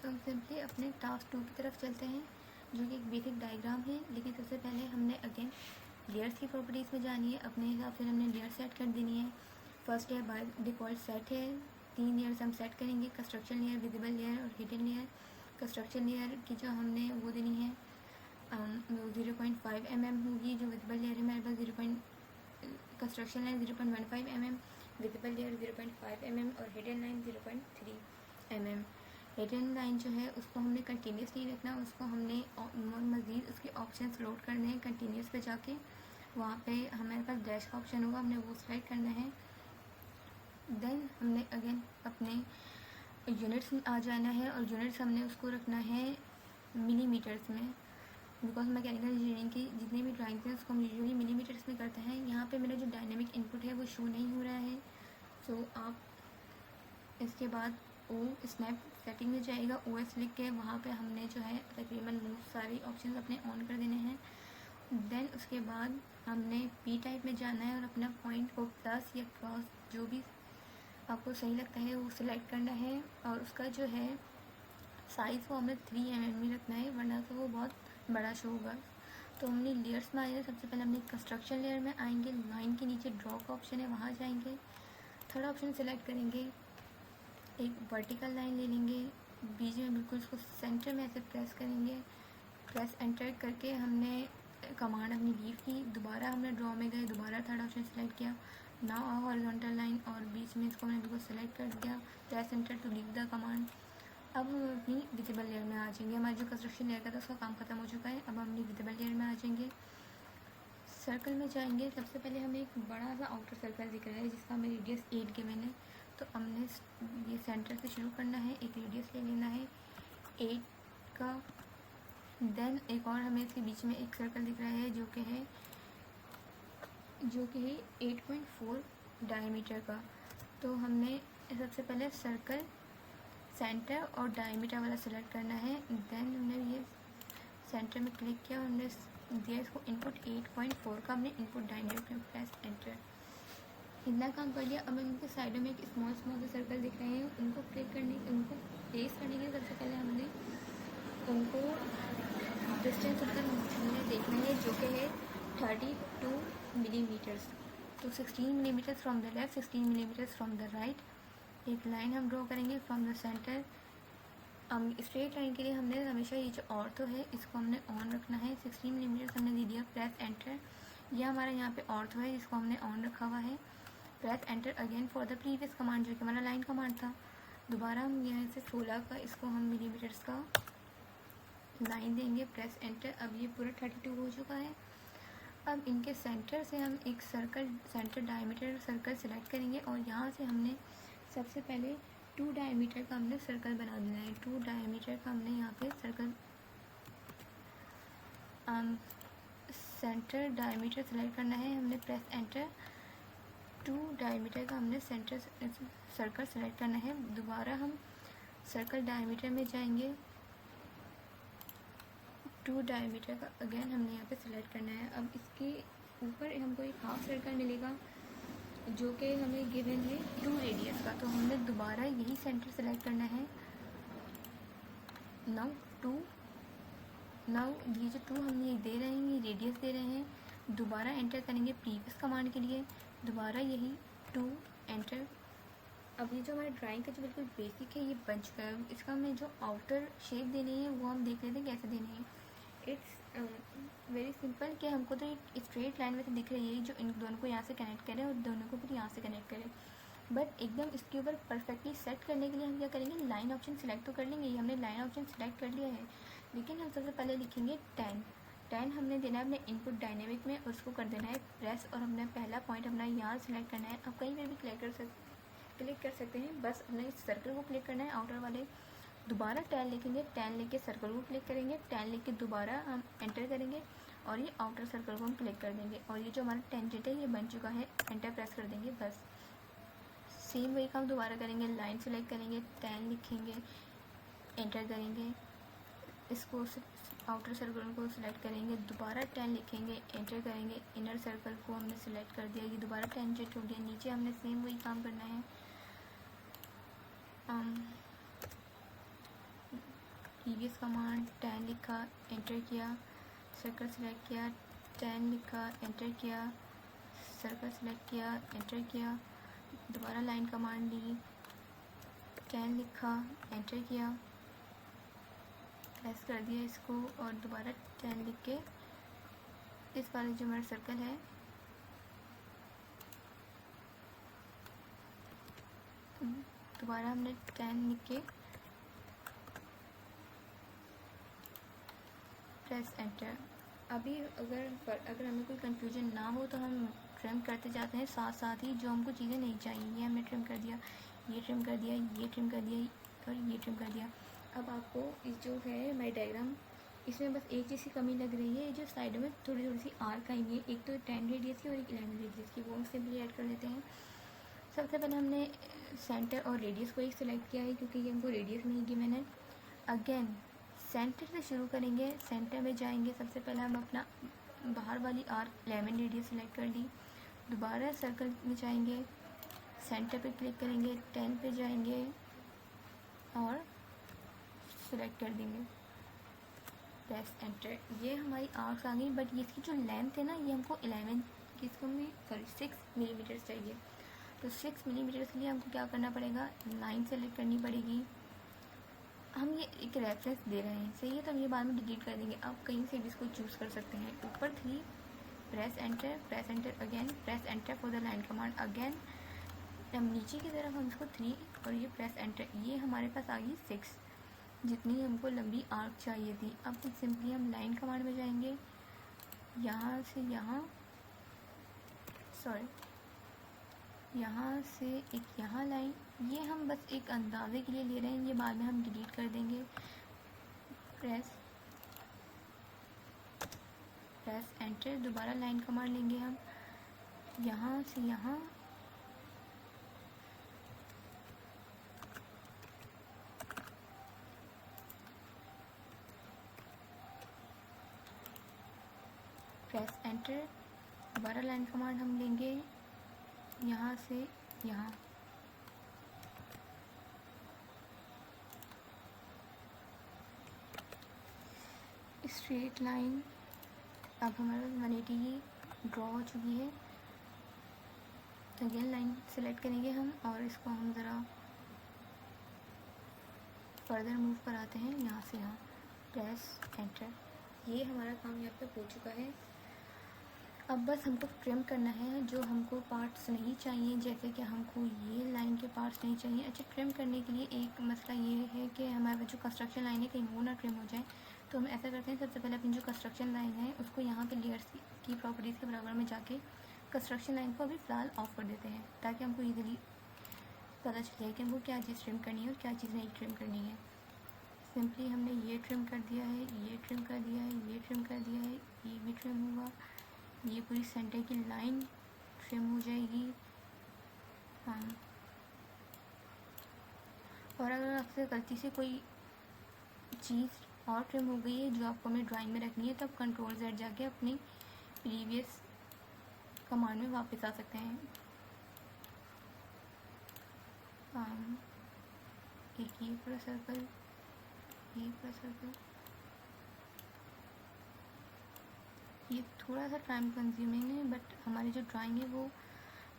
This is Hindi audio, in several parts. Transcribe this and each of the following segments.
तो हम सिंपली अपने टास्क 2 की तरफ चलते हैं, जो कि एक बेसिक डायग्राम है। लेकिन सबसे पहले हमने अगेन लेयर्स की प्रॉपर्टीज़ में जानी है। अपने हिसाब से हमने लेयर सेट कर देनी है। First layer by default set है, 3 लेयर्स हम सेट करेंगे, कंस्ट्रक्शन लेयर, विजिबल लेयर और हिडन लेयर। कंस्ट्रक्शन लेयर की जो हमने वो देनी है 0.5 mm होगी। जो विजिबल लेयर है हमारे पास construction line 0.15 mm, visible layer 0.5 mm और hidden line 0.3 mm। Hidden line जो है उसको हमने कंटिन्यूस नहीं रखना, उसको हमने मज़ीद उसके ऑप्शंस लोड करने हैं। कंटिन्यूस पे जाके वहाँ पे हमारे पास डैश का ऑप्शन होगा, हमने वो सिलेक्ट करना है। देन हमने अगेन अपने यूनिट्स में आ जाना है और यूनिट्स हमने उसको रखना है मिलीमीटर्स में, बिकॉज मैकेनिकल इंजीनियरिंग की जितनी भी ड्राइंग्स हैं उसको हम यूजुअली मिलीमीटर्स में करते हैं। यहाँ पे मेरा जो डायनेमिक इनपुट है वो शो नहीं हो रहा है। सो आप इसके बाद ओ स्नैप सेटिंग में जाएगा, OS लिख के वहाँ पे हमने जो है तकरीबन मोस्ट सारी ऑप्शन अपने ऑन कर देने हैं। देन उसके बाद हमने P टाइप में जाना है और अपना पॉइंट को प्लस या क्रॉस जो भी आपको सही लगता है वो सिलेक्ट करना है। और उसका जो है साइज़ वो हमें 3 mm में रखना है, वरना तो वो बहुत बड़ा शो होगा। तो हमने लेयर्स में आए, सबसे पहले हमने कंस्ट्रक्शन लेयर में आएंगे, लाइन के नीचे ड्रॉ का ऑप्शन है वहाँ जाएंगे, थर्ड ऑप्शन सेलेक्ट करेंगे, एक वर्टिकल लाइन ले लेंगे, बीच में बिल्कुल उसको सेंटर में ऐसे प्रेस करेंगे। प्रेस एंटर करके हमने कमांड अपनी लीव की, दोबारा हमने ड्रॉ में गए, दोबारा थर्ड ऑप्शन सेलेक्ट किया, नाउ हॉरिजॉन्टल लाइन और बीच में इसको हमने बिल्कुल सेलेक्ट कर दिया, press enter to leave the command. अब हम अपनी विजिबल लेयर में आ जाएंगे। हमारा जो कंस्ट्रक्शन लेयर का था उसका काम खत्म हो चुका है। अब हम अपनी विजिबल लेयर में आ जाएंगे, सर्कल में जाएंगे। सबसे पहले हमें एक बड़ा सा आउटर सर्कल दिख रहा है जिसका हमें रेडियस 8 गिवन है, तो हमने ये सेंटर से शुरू करना है, एक रेडियस ले लेना है 8 का। देन एक और हमें इसके बीच में एक सर्कल दिख रहा है जो कि है 8.4 डायमीटर का। तो हमने सबसे पहले सर्कल, सेंटर और डायमीटर वाला सिलेक्ट करना है। देन हमने ये सेंटर में क्लिक किया और हमने दिया इसको इनपुट 8.4 का, हमने इनपुट डायमीटर में प्रेस एंटर, इतना काम कर लिया। अब इनके साइडों में एक स्मॉल से सर्कल दिख रहे हैं, उनको प्लेस करने के लिए सबसे पहले हमने उनको डिस्टेंस हमने देखना है जो कि है 32 मिलीमीटर्स। तो 16 millimetre from the left, 16 millimetre from the right. एक लाइन हम ड्रॉ करेंगे from the centre. Straight line के लिए हमने हमेशा ये जो ऑर्थो है इसको हमने ऑन रखना है। 16 मिलीमीटर हमने दे दिया, प्रेस एंटर। यह हमारा यहाँ पे ऑर्थो है जिसको हमने ऑन रखा हुआ है। Press enter again for the previous command जो कि हमारा लाइन कमांड था। दोबारा हम यहाँ से 16 का इसको हम मिलीमीटर्स का लाइन देंगे, प्रेस एंटर। अब ये पूरा 32 हो चुका है। अब इनके सेंटर से हम एक circle, centre diameter circle select करेंगे और यहाँ से हमने सबसे पहले 2 डायमीटर का हमने सर्कल बना देना है। 2 डायमीटर का हमने यहाँ पे सर्कल सेंटर डायमीटर सेलेक्ट करना है, हमने प्रेस एंटर। 2 डायमीटर का हमने सेंटर सर्कल सेलेक्ट करना है। दोबारा हम सर्कल डायमीटर में जाएंगे, 2 डायमीटर का अगेन हमने यहाँ पे सिलेक्ट करना है। अब इसके ऊपर हमको एक हाफ सर्कल मिलेगा जो कि हमें गिवन है 2 रेडियस का, तो हमने दोबारा यही सेंटर सेलेक्ट करना है। नाउ ये जो 2 हमने दे रहे हैं, ये रेडियस दे रहे हैं। दोबारा एंटर करेंगे प्रीवियस कमांड के लिए, दोबारा यही 2 एंटर। अब ये जो हमारी ड्राइंग का जो बिल्कुल बेसिक है ये बन चुका है। इसका हमें जो आउटर शेप देनी है वो हम देख लेते हैं कैसे देनी है। इट्स वेरी सिंपल कि हमको तो एक स्ट्रेट लाइन में तो दिख रही है जो इन दोनों को यहाँ से कनेक्ट करें और दोनों को फिर यहाँ से कनेक्ट करें, बट एकदम इसके ऊपर परफेक्टली सेट करने के लिए हम क्या करेंगे, लाइन ऑप्शन सेलेक्ट तो कर लेंगे। ये हमने लाइन ऑप्शन सेलेक्ट कर लिया है, लेकिन हम सबसे पहले लिखेंगे 10 हमने देना है अपने इनपुट डायनेमिक में और उसको कर देना है प्रेस, और हमने पहला पॉइंट अपना यहाँ सेलेक्ट करना है। आप कहीं पर भी क्लिक कर सकते हैं, बस हमने इस सर्कल को क्लिक करना है आउटर वाले। दोबारा 10 लिखेंगे, 10 लिख के सर्कल को क्लिक करेंगे, 10 लिख के दोबारा हम एंटर करेंगे और ये आउटर सर्कल को हम क्लिक कर देंगे और ये जो हमारा टेंजेंट है ये बन चुका है। एंटर प्रेस कर देंगे, बस सेम वही काम दोबारा करेंगे। लाइन सेलेक्ट करेंगे, 10 लिखेंगे, एंटर करेंगे, इसको आउटर सर्कल को सिलेक्ट करेंगे, दोबारा 10 लिखेंगे, एंटर करेंगे, इनर सर्कल को हमने सिलेक्ट कर दिया, ये दोबारा टेंजेंट हो गया। नीचे हमने सेम वही काम करना है। प्रीवियस कमांड 10 लिखा, एंटर किया, सर्कल सेलेक्ट किया, 10 लिखा, एंटर किया, सर्कल सेलेक्ट किया, एंटर किया, दोबारा लाइन कमांड ली, 10 लिखा, एंटर किया, प्रेस कर दिया इसको और दोबारा 10 लिख के इस वाले जो हमारा सर्कल है दोबारा हमने 10 लिख के प्रेस एंटर। अभी अगर हमें कोई कंफ्यूजन ना हो तो हम ट्रिम करते जाते हैं साथ साथ ही जो हमको चीज़ें नहीं चाहिए। ये हमने ट्रिम कर दिया, ये ट्रिम कर दिया, ये ट्रिम कर दिया और ये ट्रिम कर दिया। अब आपको इस जो है माई डायग्राम इसमें बस एक चीज़ की कमी लग रही है, जो साइड में थोड़ी थोड़ी सी आर्क आएंगी, एक तो 10 रेडियस की और एक 11 रेडियस की, वो हम सिंपली ऐड कर लेते हैं। सबसे पहले हमने सेंटर और रेडियस को एक सिलेक्ट किया है क्योंकि ये हमको रेडियस नहीं गिवन है। अगेन सेंटर से शुरू करेंगे, सेंटर में जाएंगे, सबसे पहले हम अपना बाहर वाली आर्क 11 रेडियस सिलेक्ट कर ली, दोबारा सर्कल में जाएंगे, सेंटर पे क्लिक करेंगे, 10 पे जाएंगे और सिलेक्ट कर देंगे, प्रेस एंटर। ये हमारी आर्क्स आ गई, बट ये इसकी जो लेंथ है ना ये हमको 6 मिलीमीटर चाहिए। तो 6 मिलीमीटर के लिए हमको क्या करना पड़ेगा, लाइन सेलेक्ट करनी पड़ेगी। हम ये एक रेफरेंस दे रहे हैं, सही है, तो हम ये बाद में डिलीट कर देंगे। आप कहीं से भी इसको चूज़ कर सकते हैं। ऊपर 3, press enter again, press enter for the line command again. हम नीचे की तरफ हम इसको 3 और ये प्रेस एंटर, ये हमारे पास आ गई 6, जितनी हमको लंबी आर्क चाहिए थी। अब सिंपली हम लाइन कमांड में जाएंगे, यहाँ से यहाँ से एक यहाँ लाइन, ये हम बस एक अंदाजे के लिए ले रहे हैं, ये बाद में हम डिलीट कर देंगे। प्रेस एंटर, दोबारा लाइन कमांड लेंगे हम, यहाँ से यहाँ, प्रेस एंटर, दोबारा लाइन कमांड हम लेंगे, यहाँ से यहाँ, स्ट्रेट लाइन। अब हमारा 180 की ड्रॉ हो चुकी है। अगेन लाइन सेलेक्ट करेंगे हम और इसको हम ज़रा फर्दर मूव कराते हैं, यहाँ से यहाँ, प्रेस एंटर। ये हमारा काम यहाँ पे हो चुका है। अब बस हमको ट्रिम करना है जो हमको पार्ट्स नहीं चाहिए, जैसे कि हमको ये लाइन के पार्ट्स नहीं चाहिए। अच्छा, ट्रिम करने के लिए एक मसला ये है कि हमारा जो कंस्ट्रक्शन लाइन है कहीं वो ना ट्रिम हो जाए, तो हम ऐसा करते हैं, सबसे पहले अपनी जो कंस्ट्रक्शन लाइन है उसको यहाँ पे लेयर्स की प्रॉपर्टीज़ के बराबर में जाके कंस्ट्रक्शन लाइन को अभी फ़िलहाल ऑफ कर देते हैं, ताकि हमको ईज़िली पता चल जाए कि हमको क्या चीज़ ट्रिम करनी है और क्या चीज़ नहीं ट्रिम करनी है। सिंपली हमने ये ट्रिम कर दिया है, ये ट्रिम कर दिया है, ये ट्रिम कर दिया है, ये भी ट्रिम होगा, ये पूरी सेंटर की लाइन ट्रिम हो जाएगी। हाँ, और अगर आपसे गलती से कोई चीज़ और ट्रिम हो गई है जो आपको हमें ड्राइंग में रखनी है, तो आप Ctrl+Z जाके अपनी प्रीवियस कमांड में वापस आ सकते हैं। एक ये पूरा सर्कल, ये पूरा सर्कल, ये थोड़ा सा टाइम कंज्यूमिंग है, बट हमारी जो ड्राइंग है वो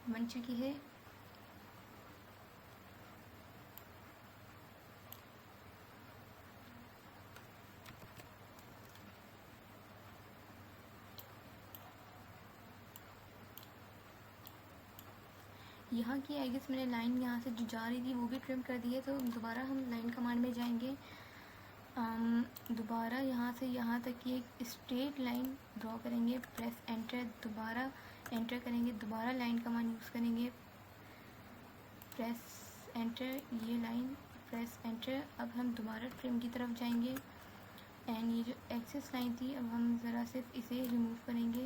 बन चुकी है। यहाँ की आई गेस मैंने लाइन यहाँ से जो जा रही थी वो भी ट्रिम कर दी है, तो दोबारा हम लाइन कमांड में जाएंगे। दोबारा यहाँ से यहाँ तक की एक स्ट्रेट लाइन ड्रॉ करेंगे, प्रेस एंटर, दोबारा एंटर करेंगे, दोबारा लाइन कमांड यूज़ करेंगे, प्रेस एंटर, ये लाइन, प्रेस एंटर। अब हम दोबारा ट्रिम की तरफ जाएंगे एंड ये जो एक्सेस लाइन थी अब हम ज़रा सिर्फ इसे रिमूव करेंगे।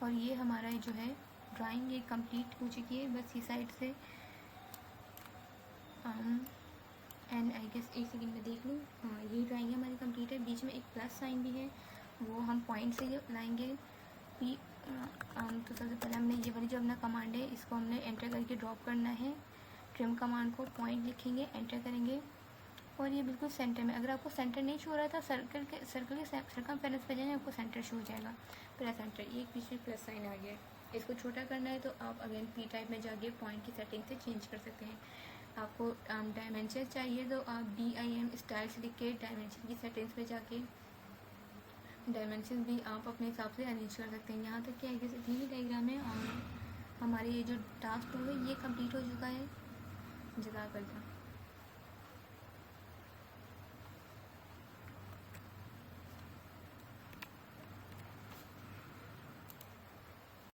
और ये हमारा जो है ड्राइंग ये कंप्लीट हो चुकी है, बस ये साइड से। एंड आई गेस एक सेकंड में देख लूँ, हाँ ये ड्राइंग हमारी कंप्लीट है। बीच में एक प्लस साइन भी है, वो हम पॉइंट से लाएंगे, तो सबसे पहले हमने ये वाली जो अपना कमांड है इसको हमने एंटर करके ड्रॉप करना है। ट्रिम कमांड को पॉइंट लिखेंगे, एंटर करेंगे और ये बिल्कुल सेंटर में। अगर आपको सेंटर नहीं शो हो रहा था सर्कल के सर्कमफेरेंस पे जाएंगे, आपको सेंटर शो हो जाएगा। प्लस एंटर, ये बीच में प्लस साइन आ गया है। इसको छोटा करना है तो आप अगेन पी टाइप में जाके पॉइंट की सेटिंग से चेंज कर सकते हैं। आपको डायमेंशन चाहिए तो आप DIM स्टाइल से लिख के डायमेंशन की सेटिंग्स पे जाके डायमेंशन भी आप अपने हिसाब से अरेंज कर सकते हैं। यहाँ तक कि आगे से थी डायग्राम है और हमारे ये जो टास्क होगा ये कंप्लीट हो चुका है। जज़ाकल्लाह।